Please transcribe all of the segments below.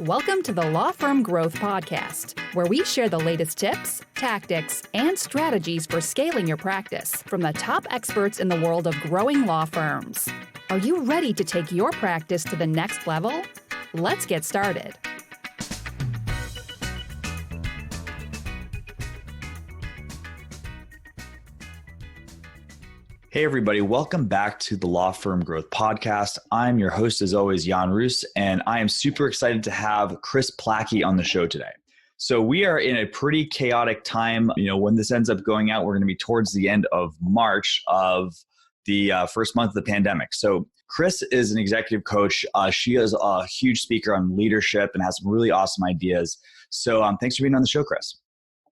Welcome to the Law Firm Growth Podcast, where we share the latest tips, tactics, and strategies for scaling your practice from the top experts in the world of growing law firms. Are you ready to take your practice to the next level? Let's get started. Hey everybody, welcome back to the Law Firm Growth Podcast. I'm your host as always, Jan Roos, and I am super excited to have Kris Plachy on the show today. So we are in a pretty chaotic time. When this ends up going out, we're going to be towards the end of March of the first month of the pandemic. So Kris is an executive coach. She is a huge speaker on leadership and has some really awesome ideas. So thanks for being on the show, Kris.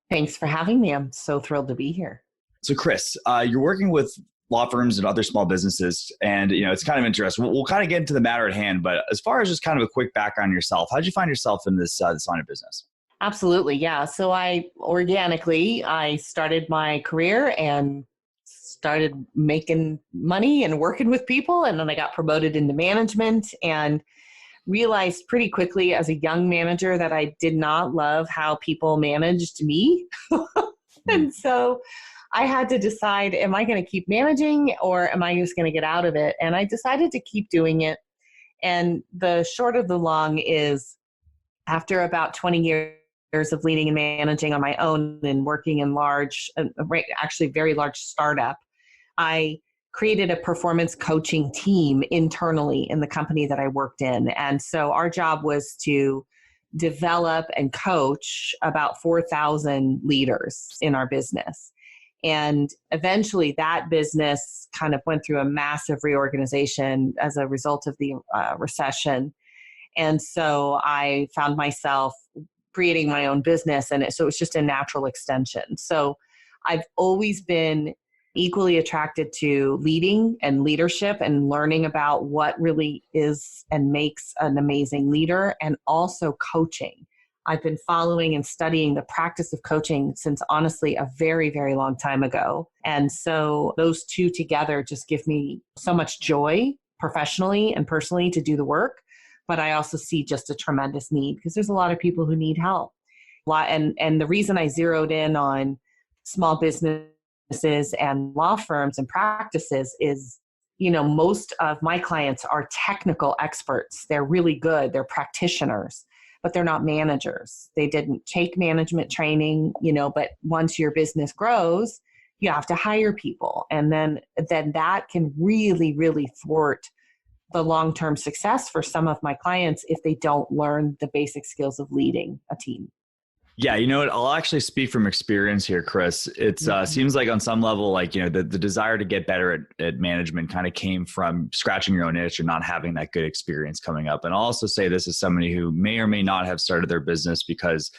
Thanks for having me. I'm so thrilled to be here. So Kris, you're working with law firms and other small businesses. And, it's kind of interesting. We'll kind of get into the matter at hand, but as far as just kind of a quick background on yourself, how did you find yourself in this line of business? Absolutely. Yeah. So I started my career and started making money and working with people. And then I got promoted into management and realized pretty quickly as a young manager that I did not love how people managed me. And so I had to decide, am I going to keep managing or am I just going to get out of it? And I decided to keep doing it. And the short of the long is, after about 20 years of leading and managing on my own and working in very large startup, I created a performance coaching team internally in the company that I worked in. And so our job was to develop and coach about 4,000 leaders in our business. And eventually that business kind of went through a massive reorganization as a result of the recession. And so I found myself creating my own business. So it was just a natural extension. So I've always been equally attracted to leading and leadership and learning about what really is and makes an amazing leader, and also coaching. I've been following and studying the practice of coaching since honestly a very, very long time ago. And so those two together just give me so much joy professionally and personally to do the work. But I also see just a tremendous need because there's a lot of people who need help. And the reason I zeroed in on small businesses and law firms and practices is, most of my clients are technical experts. They're really good. They're practitioners, but they're not managers. They didn't take management training, but once your business grows, you have to hire people. And then that can really, really thwart the long-term success for some of my clients if they don't learn the basic skills of leading a team. Yeah, you know what? I'll actually speak from experience here, Kris. It seems like on some level, the desire to get better at management kind of came from scratching your own itch and not having that good experience coming up. And I'll also say this as somebody who may or may not have started their business because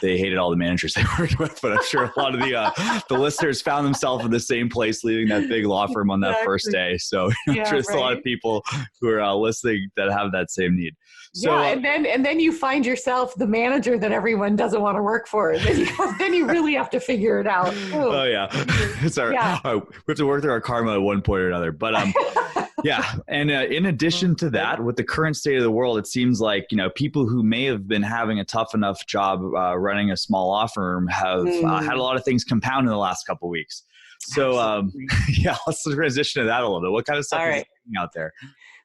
they hated all the managers they worked with. But I'm sure a lot of the listeners found themselves in the same place leaving that big law firm on that first day. So I'm sure there's a lot of people who are listening that have that same need. So, and then you find yourself the manager that everyone doesn't want to work for. Then you really have to figure it out. Oh yeah, it's we have to work through our karma at one point or another. But yeah, and in addition to that, with the current state of the world, it seems like people who may have been having a tough enough job running a small law firm have had a lot of things compound in the last couple of weeks. So let's transition to that a little bit. What kind of stuff is out there?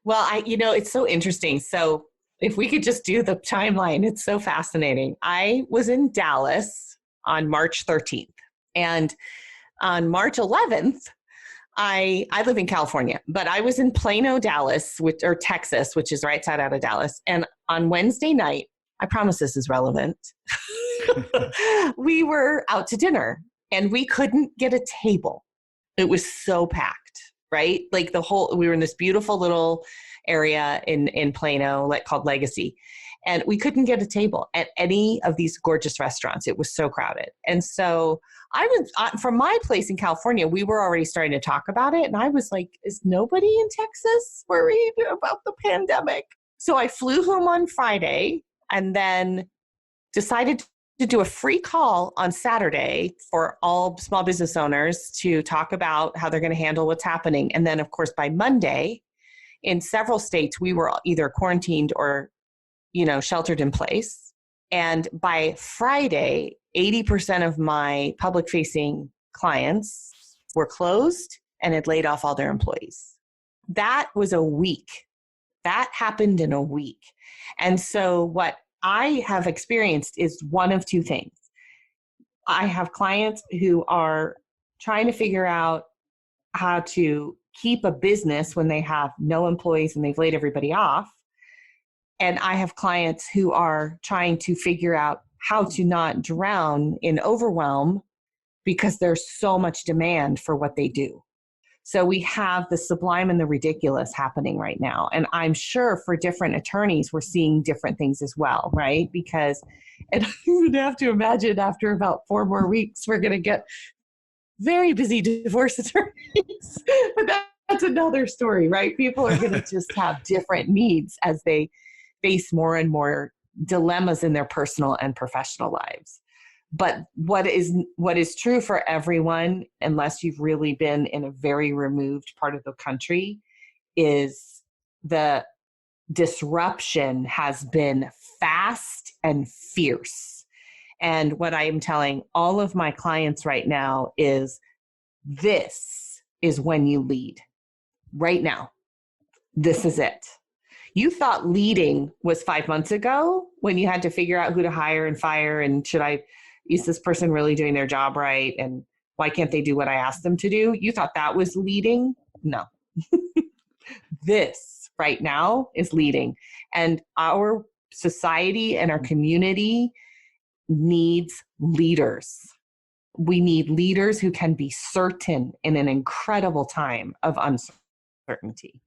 Well, it's so interesting. So if we could just do the timeline, it's so fascinating. I was in Dallas on March 13th. And on March 11th, I live in California, but I was in Plano, Dallas, or Texas, which is right side out of Dallas. And on Wednesday night, I promise this is relevant, we were out to dinner and we couldn't get a table. It was so packed, right? We were in this beautiful little area in Plano called Legacy. And we couldn't get a table at any of these gorgeous restaurants. It was so crowded. And so from my place in California, we were already starting to talk about it. And I was like, is nobody in Texas worried about the pandemic? So I flew home on Friday and then decided to do a free call on Saturday for all small business owners to talk about how they're going to handle what's happening. And then, of course, by Monday, in several states, we were either quarantined or sheltered in place. And by Friday, 80% of my public facing clients were closed and had laid off all their employees. That was a week. That happened in a week. And so what I have experienced is one of two things. I have clients who are trying to figure out how to keep a business when they have no employees and they've laid everybody off. And I have clients who are trying to figure out how to not drown in overwhelm because there's so much demand for what they do. So we have the sublime and the ridiculous happening right now. And I'm sure for different attorneys, we're seeing different things as well, right? Because, and you would have to imagine after about 4 more weeks, we're going to get very busy divorce attorneys. But that's another story, right? People are going to just have different needs as they face more and more dilemmas in their personal and professional lives. But what is true for everyone, unless you've really been in a very removed part of the country, is the disruption has been fast and fierce. And what I am telling all of my clients right now is this is when you lead. Right now. This is it. You thought leading was 5 months ago when you had to figure out who to hire and fire and is this person really doing their job right? And why can't they do what I asked them to do? You thought that was leading? No. This right now is leading. And our society and our community needs leaders. We need leaders who can be certain in an incredible time of uncertainty.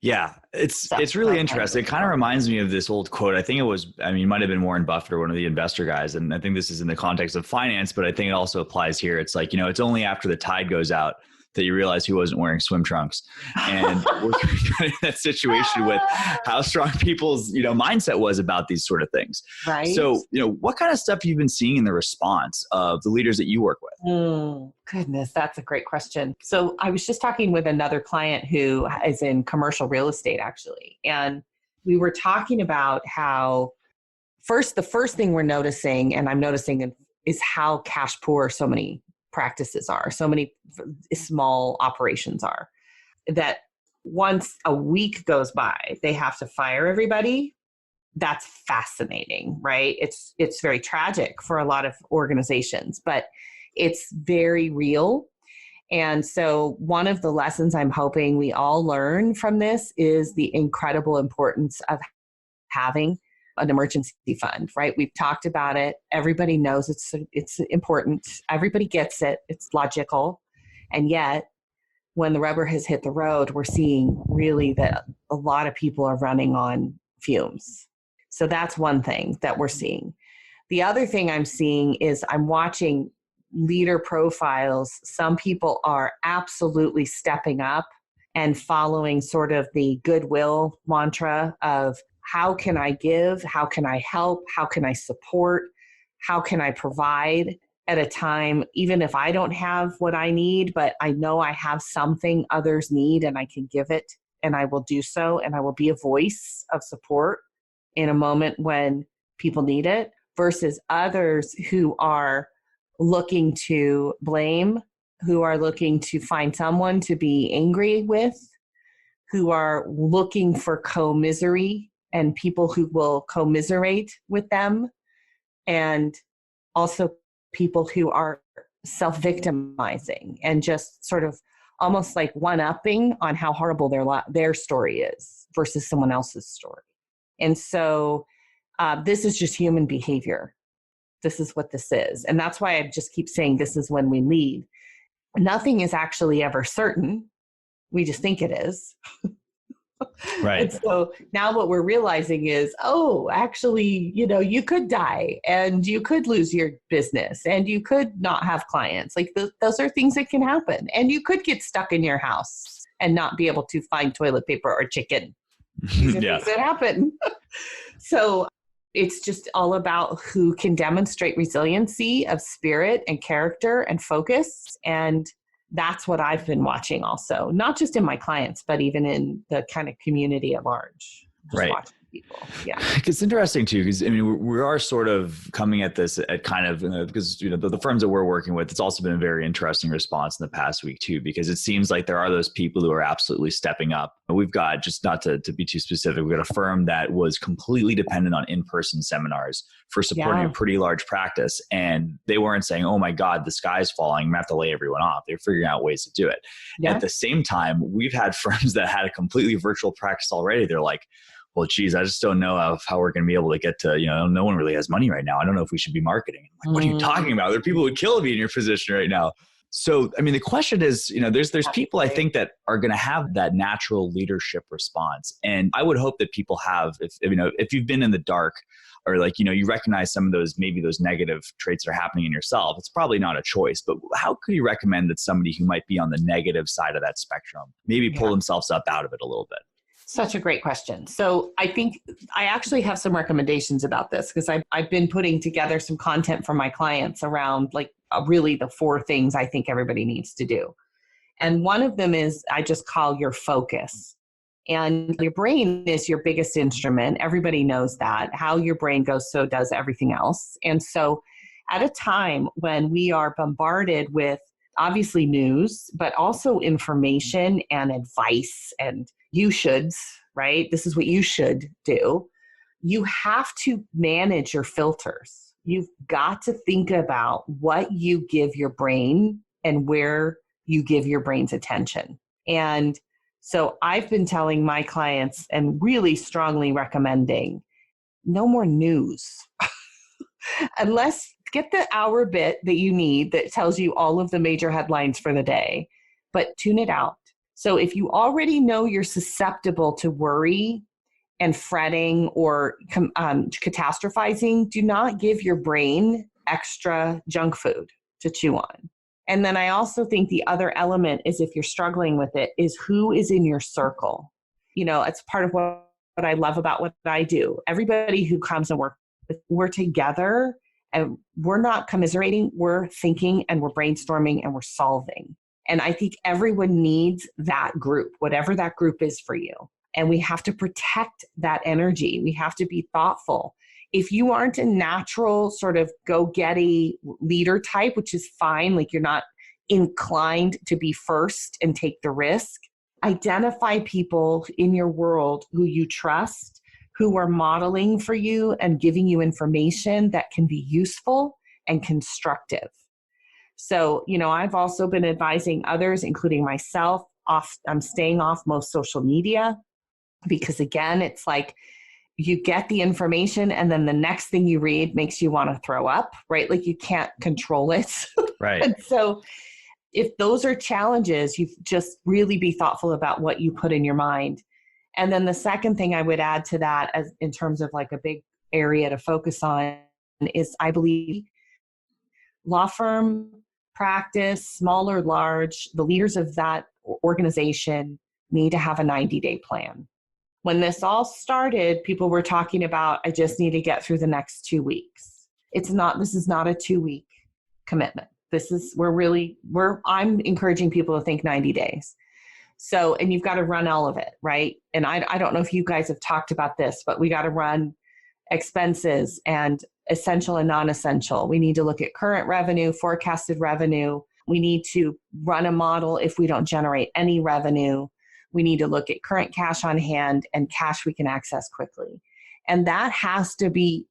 Yeah, it's really interesting. It kind of reminds me of this old quote. I think it might have been Warren Buffett or one of the investor guys. And I think this is in the context of finance, but I think it also applies here. It's like, it's only after the tide goes out that you realize he wasn't wearing swim trunks. And we're kind of in that situation with how strong people's, mindset was about these sort of things. Right. So, what kind of stuff you've been seeing in the response of the leaders that you work with? Goodness, that's a great question. So I was just talking with another client who is in commercial real estate, actually. And we were talking about how the first thing we're noticing, and I'm noticing, is how cash poor so many practices are, so many small operations are, that once a week goes by, they have to fire everybody. That's fascinating, right? It's very tragic for a lot of organizations, but it's very real. And so one of the lessons I'm hoping we all learn from this is the incredible importance of having an emergency fund, right? We've talked about it. Everybody knows it's important. Everybody gets it. It's logical. And yet, when the rubber has hit the road, we're seeing really that a lot of people are running on fumes. So that's one thing that we're seeing. The other thing I'm seeing is I'm watching leader profiles. Some people are absolutely stepping up and following sort of the goodwill mantra of, how can I give? How can I help? How can I support? How can I provide at a time, even if I don't have what I need, but I know I have something others need and I can give it, and I will do so, and I will be a voice of support in a moment when people need it, versus others who are looking to blame, who are looking to find someone to be angry with, who are looking for co-misery and people who will commiserate with them, and also people who are self-victimizing and just sort of almost like one-upping on how horrible their story is versus someone else's story. And so this is just human behavior. This is what this is. And that's why I just keep saying this is when we lead. Nothing is actually ever certain. We just think it is. Right. And so now what we're realizing is, actually, you could die and you could lose your business and you could not have clients. Like those are things that can happen. And you could get stuck in your house and not be able to find toilet paper or chicken. These are things that happen. So it's just all about who can demonstrate resiliency of spirit and character and focus. And that's what I've been watching also, not just in my clients, but even in the kind of community at large. Right. people. Yeah. It's interesting too, because I mean, we are sort of coming at this at kind of, because, the firms that we're working with, it's also been a very interesting response in the past week too, because it seems like there are those people who are absolutely stepping up. We've got, just not to be too specific, we've got a firm that was completely dependent on in-person seminars for supporting a pretty large practice. And they weren't saying, oh my God, the sky's falling, I'm gonna have to lay everyone off. They're figuring out ways to do it. At the same time, we've had firms that had a completely virtual practice already. They're like, well, geez, I just don't know how we're going to be able to get to, no one really has money right now. I don't know if we should be marketing. I'm like, what are you talking about? There are people who would kill me in your position right now. So, I mean, the question is, there's people I think that are going to have that natural leadership response. And I would hope that people have, if you've been in the dark or you recognize some of those, maybe those negative traits that are happening in yourself, it's probably not a choice. But how could you recommend that somebody who might be on the negative side of that spectrum maybe pull themselves up out of it a little bit? Such a great question. So I think I actually have some recommendations about this because I've been putting together some content for my clients around really the 4 things I think everybody needs to do. And one of them is I just call your focus. And your brain is your biggest instrument. Everybody knows that. How your brain goes, so does everything else. And so at a time when we are bombarded with obviously news, but also information and advice and you shoulds, right? This is what you should do. You have to manage your filters. You've got to think about what you give your brain and where you give your brain's attention. And so I've been telling my clients and really strongly recommending no more news. Unless get the hour bit that you need that tells you all of the major headlines for the day, but tune it out. So if you already know you're susceptible to worry and fretting or catastrophizing, do not give your brain extra junk food to chew on. And then I also think the other element is if you're struggling with it is who is in your circle. It's part of what I love about what I do. Everybody who comes and we're together and we're not commiserating, we're thinking and we're brainstorming and we're solving. And I think everyone needs that group, whatever that group is for you. And we have to protect that energy. We have to be thoughtful. If you aren't a natural sort of go-getty leader type, which is fine, you're not inclined to be first and take the risk, identify people in your world who you trust, who are modeling for you and giving you information that can be useful and constructive. So, I've also been advising others, including myself, I'm staying off most social media because, again, it's like you get the information and then the next thing you read makes you want to throw up, right? You can't control it. Right. And so if those are challenges, you just really be thoughtful about what you put in your mind. And then the second thing I would add to that as in terms of a big area to focus on is I believe law firm, practice, small or large, the leaders of that organization need to have a 90-day plan. When this all started, people were talking about, I just need to get through the next 2 weeks. This is not a 2-week commitment. I'm encouraging people to think 90 days. So, and you've got to run all of it, right? And I don't know if you guys have talked about this, but we got to run expenses and essential and non-essential. We need to look at current revenue, forecasted revenue. We need to run a model if we don't generate any revenue. We need to look at current cash on hand and cash we can access quickly. And that has to be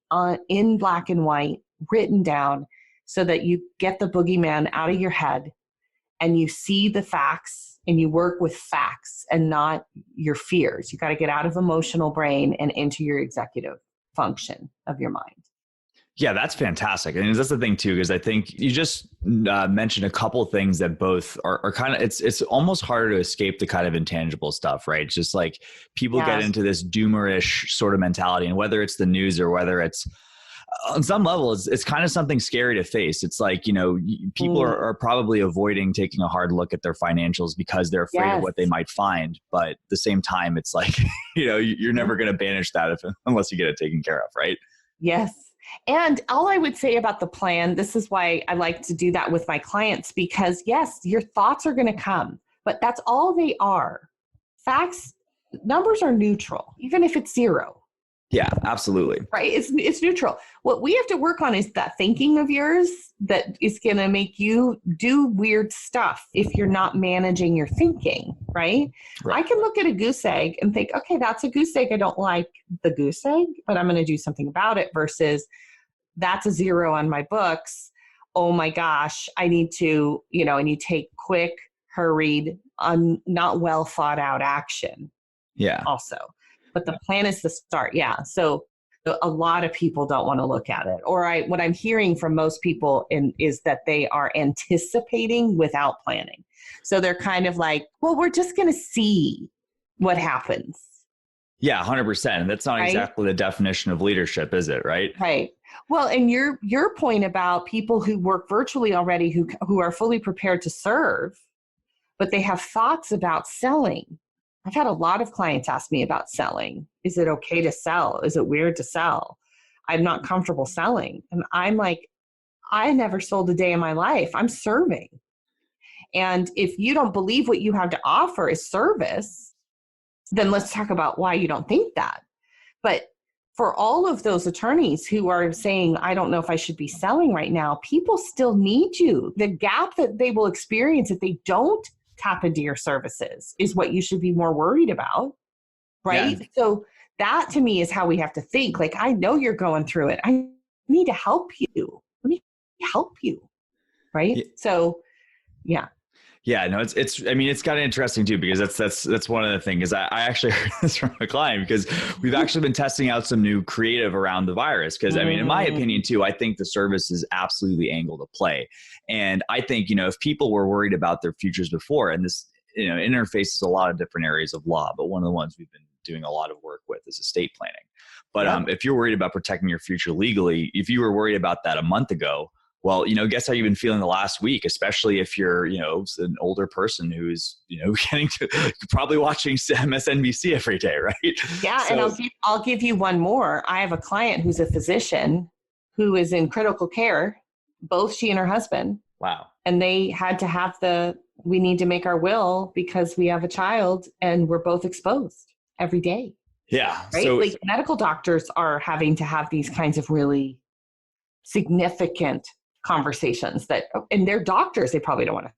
in black and white, written down so that you get the boogeyman out of your head and you see the facts and you work with facts and not your fears. You got to get out of emotional brain and into your executive function of your mind. Yeah, that's fantastic. And that's the thing too, because I think you just mentioned a couple things that both are kind of, it's almost harder to escape the kind of intangible stuff, right? It's just people get into this doomerish sort of mentality, and whether it's the news or whether it's on some level, it's kind of something scary to face. It's people are probably avoiding taking a hard look at their financials because they're afraid of what they might find. But at the same time, it's you're never going to banish that unless you get it taken care of, right? Yes. And all I would say about the plan, this is why I like to do that with my clients, because yes, your thoughts are going to come, but that's all they are. Facts, numbers are neutral, even if it's 0. Yeah, absolutely. Right? It's neutral. What we have to work on is that thinking of yours that is going to make you do weird stuff if you're not managing your thinking, right? Right. I can look at a goose egg and think, okay, that's a goose egg. I don't like the goose egg, but I'm going to do something about it versus that's a 0 on my books. Oh my gosh, I need to, and you take quick, hurried, not well thought out action. Yeah. Also. But the plan is to start. Yeah. So a lot of people don't want to look at it. Or what I'm hearing from most people is that they are anticipating without planning. So they're kind of like, well, we're just going to see what happens. Yeah, 100%. And that's not right? exactly the definition of leadership, is it? Right. Right. Well, and your point about people who work virtually already, who are fully prepared to serve, but they have thoughts about selling. I've had a lot of clients ask me about selling. Is it okay to sell? Is it weird to sell? I'm not comfortable selling. And I'm like, I never sold a day in my life. I'm serving. And if you don't believe what you have to offer is service, then let's talk about why you don't think that. But for all of those attorneys who are saying, I don't know if I should be selling right now, people still need you. The gap that they will experience if they don't tap into your services is what you should be more worried about, right? Yeah. So that to me is how we have to think. Like, I know you're going through it. I need to help you. Let me help you, right? Yeah. So, yeah. Yeah, no, it's kind of interesting too, because that's one of the things. I actually heard this from a client because we've actually been testing out some new creative around the virus. Because I mean, in my opinion too, I think the service is absolutely angle to play. And I think, if people were worried about their futures before, and this, interfaces a lot of different areas of law, but one of the ones we've been doing a lot of work with is estate planning. But if you're worried about protecting your future legally, if you were worried about that a month ago, well, guess how you've been feeling the last week, especially if you're, an older person who's, getting to probably watching MSNBC every day, right? Yeah. So, and I'll give you one more. I have a client who's a physician who is in critical care, both she and her husband. Wow. And they had to have we need to make our will because we have a child and we're both exposed every day. Yeah. Right. So, like medical doctors are having to have these kinds of really significant conversations and they're doctors, they probably don't want to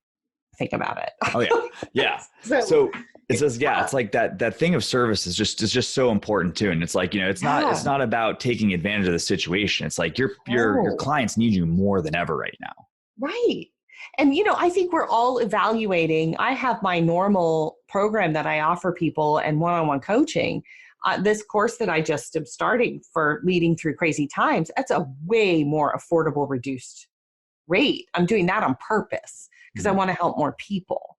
think about it. Oh yeah. Yeah. So it says, it's like that thing of service is just so important too. And it's like, it's not about taking advantage of the situation. It's like your clients need you more than ever right now. Right. And, I think we're all evaluating. I have my normal program that I offer people and one-on-one coaching. This course that I just am starting for Leading Through Crazy Times, that's a way more affordable, reduced rate. I'm doing that on purpose because I want to help more people,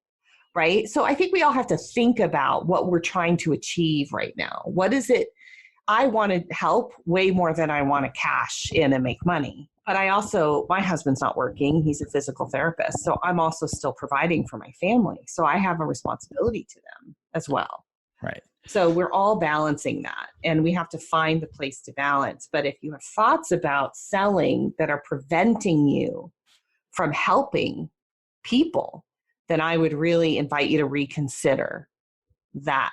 right? So I think we all have to think about what we're trying to achieve right now. What is it? I want to help way more than I want to cash in and make money. But my husband's not working. He's a physical therapist. So I'm also still providing for my family. So I have a responsibility to them as well. Right. So we're all balancing that, and we have to find the place to balance. But if you have thoughts about selling that are preventing you from helping people, then I would really invite you to reconsider that,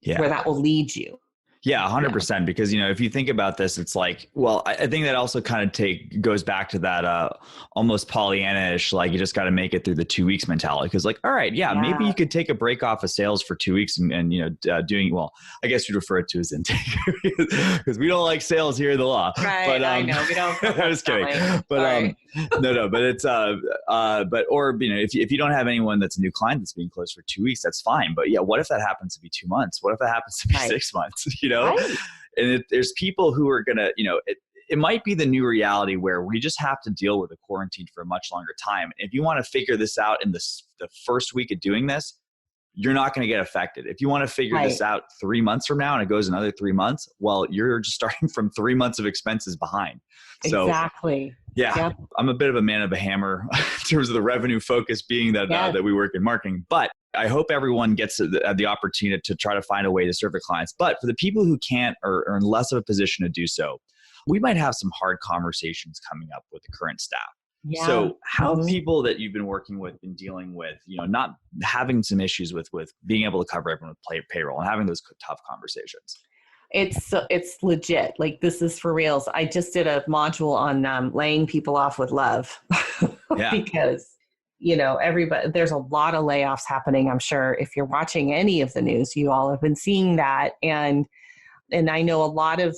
where that will lead you. Yeah, 100%. Because, if you think about this, it's like, well, I think that also kind of goes back to that almost Pollyanna-ish, like you just got to make it through the 2 weeks mentality. Because like, all right, maybe you could take a break off of sales for 2 weeks and doing, well, I guess you'd refer it to as intake because we don't like sales here in the law. Right, but, I know, we don't. I was kidding. But no, but it's, if you don't have anyone that's a new client that's being closed for 2 weeks, that's fine. But yeah, what if that happens to be 2 months? What if that happens to be 6 months? Right. And there's people who are going to, it might be the new reality where we just have to deal with a quarantine for a much longer time. If you want to figure this out in the first week of doing this, you're not going to get affected. If you want to figure this out 3 months from now and it goes another 3 months, well, you're just starting from 3 months of expenses behind. So, exactly. Yeah, yep. I'm a bit of a man of a hammer in terms of the revenue focus being that that we work in marketing. But I hope everyone gets the opportunity to try to find a way to serve their clients. But for the people who can't or are in less of a position to do so, we might have some hard conversations coming up with the current staff. Yeah. So how have people that you've been working with been dealing with, not having some issues with being able to cover everyone with payroll and having those tough conversations? It's legit. Like, this is for reals. I just did a module on laying people off with love Yeah. because, everybody, there's a lot of layoffs happening. I'm sure if you're watching any of the news, you all have been seeing that. And I know a lot of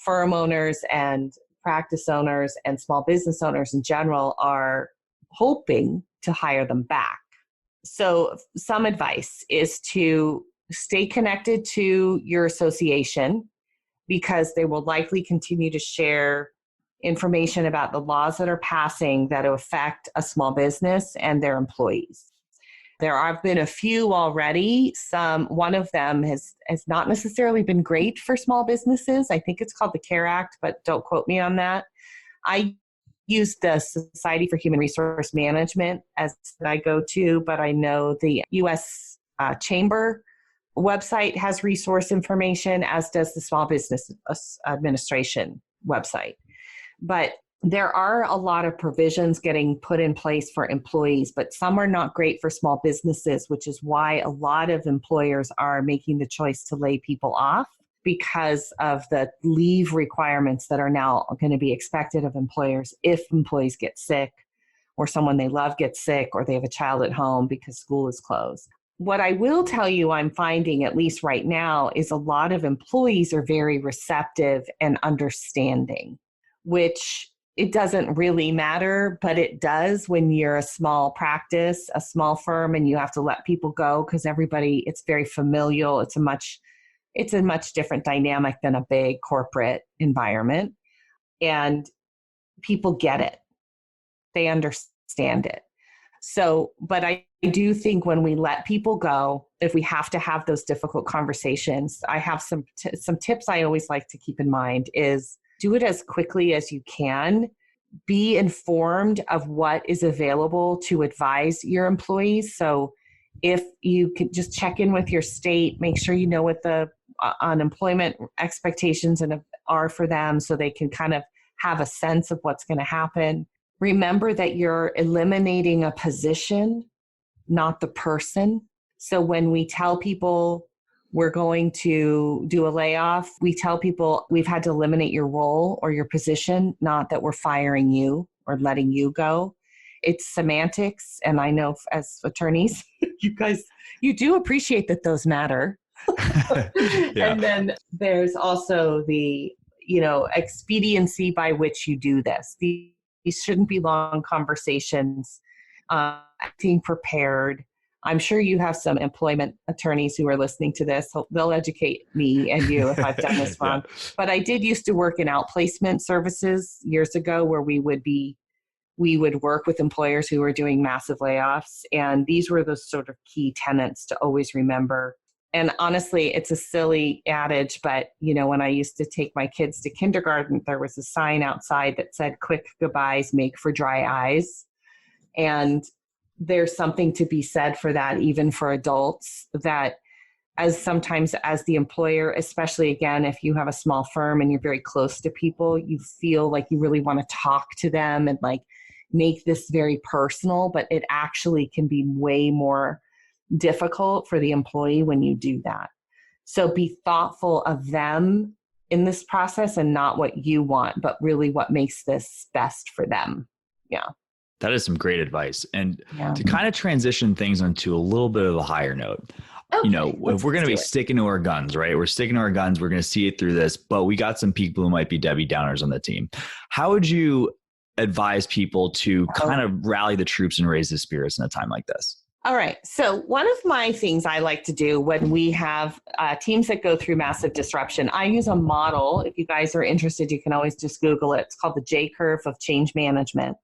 firm owners and practice owners and small business owners in general are hoping to hire them back. So some advice is to stay connected to your association, because they will likely continue to share information about the laws that are passing that affect a small business and their employees. There have been a few already. One of them has not necessarily been great for small businesses. I think it's called the CARE Act, but don't quote me on that. I use the Society for Human Resource Management as I go to, but I know the U.S. Chamber website has resource information, as does the Small Business Administration website. But there are a lot of provisions getting put in place for employees, but some are not great for small businesses, which is why a lot of employers are making the choice to lay people off, because of the leave requirements that are now going to be expected of employers if employees get sick, or someone they love gets sick, or they have a child at home because school is closed. What I will tell you I'm finding, at least right now, is a lot of employees are very receptive and understanding, which it doesn't really matter, but it does when you're a small practice, a small firm, and you have to let people go because everybody, it's very familial. It's a much different dynamic than a big corporate environment. And people get it. They understand it. So, but I do think when we let people go, if we have to have those difficult conversations, I have some tips I always like to keep in mind is do it as quickly as you can. Be informed of what is available to advise your employees. So if you can just check in with your state, make sure you know what the unemployment expectations are for them so they can kind of have a sense of what's going to happen. Remember that you're eliminating a position, not the person. So when we tell people we're going to do a layoff, we tell people we've had to eliminate your role or your position, not that we're firing you or letting you go. It's semantics. And I know as attorneys, you do appreciate that those matter. Yeah. And then there's also the, expediency by which you do this. These shouldn't be long conversations. Being prepared. I'm sure you have some employment attorneys who are listening to this. So they'll educate me and you if I've done this wrong. Yeah. But I did used to work in outplacement services years ago where we would work with employers who were doing massive layoffs. And these were the sort of key tenets to always remember. And honestly, it's a silly adage, but when I used to take my kids to kindergarten, there was a sign outside that said, "Quick goodbyes make for dry eyes." And there's something to be said for that, even for adults, that sometimes as the employer, especially again, if you have a small firm and you're very close to people, you feel like you really want to talk to them and like make this very personal, but it actually can be way more difficult for the employee when you do that. So be thoughtful of them in this process and not what you want, but really what makes this best for them. Yeah. That is some great advice. And to kind of transition things onto a little bit of a higher note, if we're going to be sticking to our guns, right? We're sticking to our guns. We're going to see it through this, but we got some people who might be Debbie Downers on the team. How would you advise people to kind of rally the troops and raise the spirits in a time like this? All right. So one of my things I like to do when we have teams that go through massive disruption, I use a model. If you guys are interested, you can always just Google it. It's called the J-curve of change management.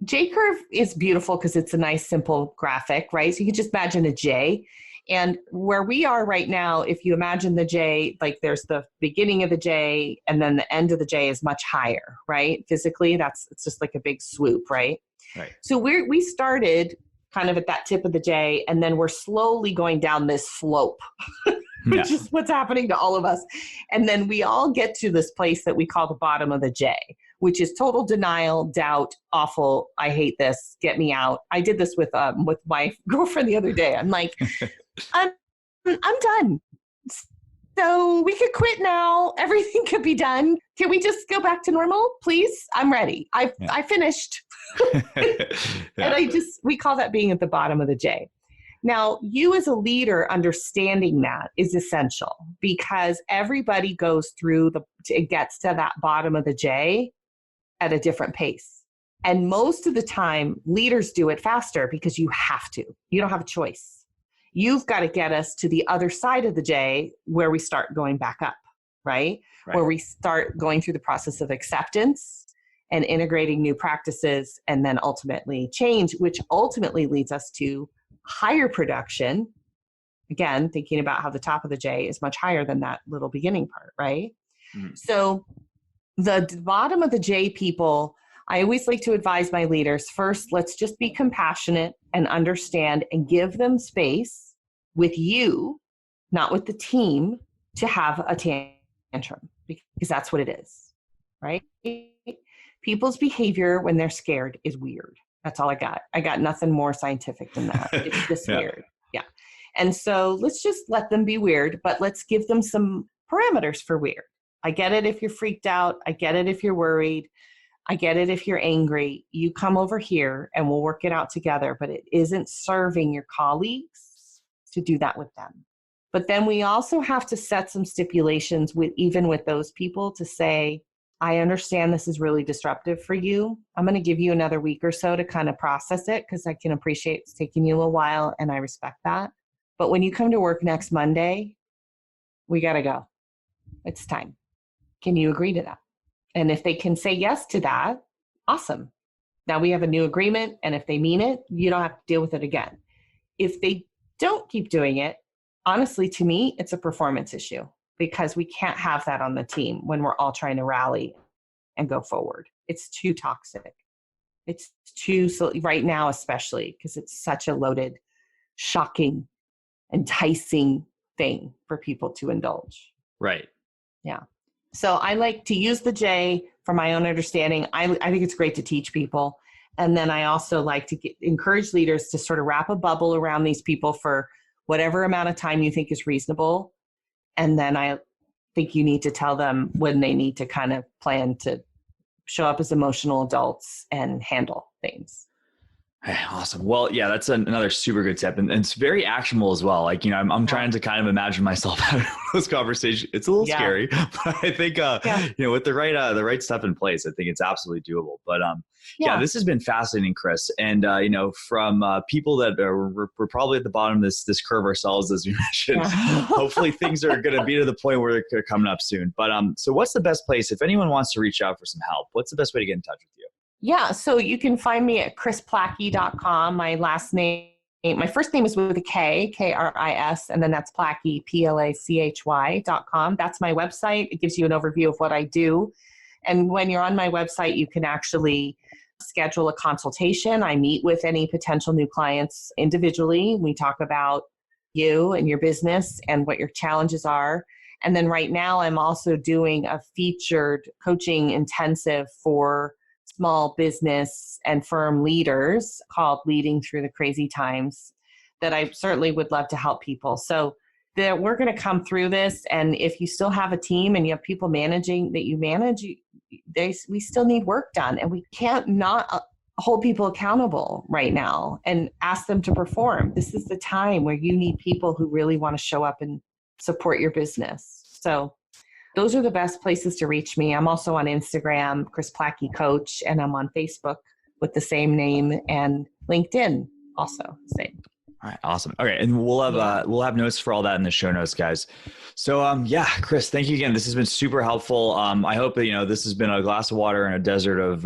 J-curve is beautiful because it's a nice, simple graphic, right? So you can just imagine a J. And where we are right now, if you imagine the J, like there's the beginning of the J and then the end of the J is much higher, right? Physically, it's just like a big swoop, right? Right. So we started kind of at that tip of the J, and then we're slowly going down this slope, which is what's happening to all of us. And then we all get to this place that we call the bottom of the J, which is total denial, doubt, awful, I hate this, get me out. I did this with my girlfriend the other day. I'm like, I'm done. So we could quit now. Everything could be done. Can we just go back to normal, please? I'm ready. I finished. And we call that being at the bottom of the J. Now, you as a leader understanding that is essential because everybody goes through it gets to that bottom of the J at a different pace. And most of the time, leaders do it faster because you have to. You don't have a choice. You've got to get us to the other side of the J where we start going back up, right? Where we start going through the process of acceptance and integrating new practices and then ultimately change, which ultimately leads us to higher production. Again, thinking about how the top of the J is much higher than that little beginning part, right? Mm-hmm. So the bottom of the J people, I always like to advise my leaders, first, let's just be compassionate and understand and give them space with you, not with the team, to have a tantrum, because that's what it is, right? People's behavior when they're scared is weird. That's all I got. I got nothing more scientific than that. It's just weird. Yeah. And so let's just let them be weird, but let's give them some parameters for weird. I get it if you're freaked out. I get it if you're worried. I get it if you're angry. You come over here and we'll work it out together, but it isn't serving your colleagues to do that with them. But then we also have to set some stipulations even with those people to say, I understand this is really disruptive for you. I'm going to give you another week or so to kind of process it because I can appreciate it's taking you a while and I respect that. But when you come to work next Monday, we got to go. It's time. Can you agree to that? And if they can say yes to that, awesome. Now we have a new agreement. And if they mean it, you don't have to deal with it again. If they don't keep doing it, honestly, to me, it's a performance issue. Because we can't have that on the team when we're all trying to rally and go forward. It's too toxic. It's too, so right now especially, because it's such a loaded, shocking, enticing thing for people to indulge. Right. Yeah. So I like to use the J for my own understanding. I think it's great to teach people. And then I also like to encourage leaders to sort of wrap a bubble around these people for whatever amount of time you think is reasonable. And then I think you need to tell them when they need to kind of plan to show up as emotional adults and handle things. Awesome. Well, yeah, that's another super good tip. And it's very actionable as well. Like, I'm trying to kind of imagine myself having those conversations. It's a little scary, but I think, with the right stuff in place, I think it's absolutely doable. But this has been fascinating, Kris. And, from people that we're probably at the bottom of this curve ourselves, as you mentioned, hopefully things are going to be to the point where they're coming up soon. But so what's the best place if anyone wants to reach out for some help? What's the best way to get in touch with you? Yeah, so you can find me at krisplaszky.com. My last name, my first name is with a K, K-R-I-S, and then that's Plachy, Plachy.com. That's my website. It gives you an overview of what I do. And when you're on my website, you can actually schedule a consultation. I meet with any potential new clients individually. We talk about you and your business and what your challenges are. And then right now, I'm also doing a featured coaching intensive for small business and firm leaders called Leading Through the Crazy Times that I certainly would love to help people. So we're going to come through this. And if you still have a team and you have people managing that you manage, we still need work done. And we can't not hold people accountable right now and ask them to perform. This is the time where you need people who really want to show up and support your business. So those are the best places to reach me. I'm also on Instagram, Kris Plachy Coach, and I'm on Facebook with the same name, and LinkedIn also same. All right, awesome. Okay, and we'll have notes for all that in the show notes, guys. So Kris, thank you again. This has been super helpful. I hope that this has been a glass of water in a desert of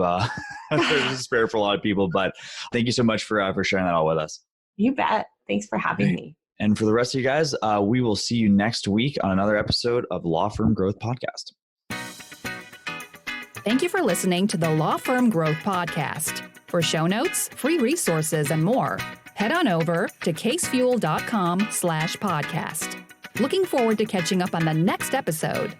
despair for a lot of people. But thank you so much for sharing that all with us. You bet. Thanks for having me. And for the rest of you guys, we will see you next week on another episode of Law Firm Growth Podcast. Thank you for listening to the Law Firm Growth Podcast. For show notes, free resources, and more, head on over to casefuel.com/podcast. Looking forward to catching up on the next episode.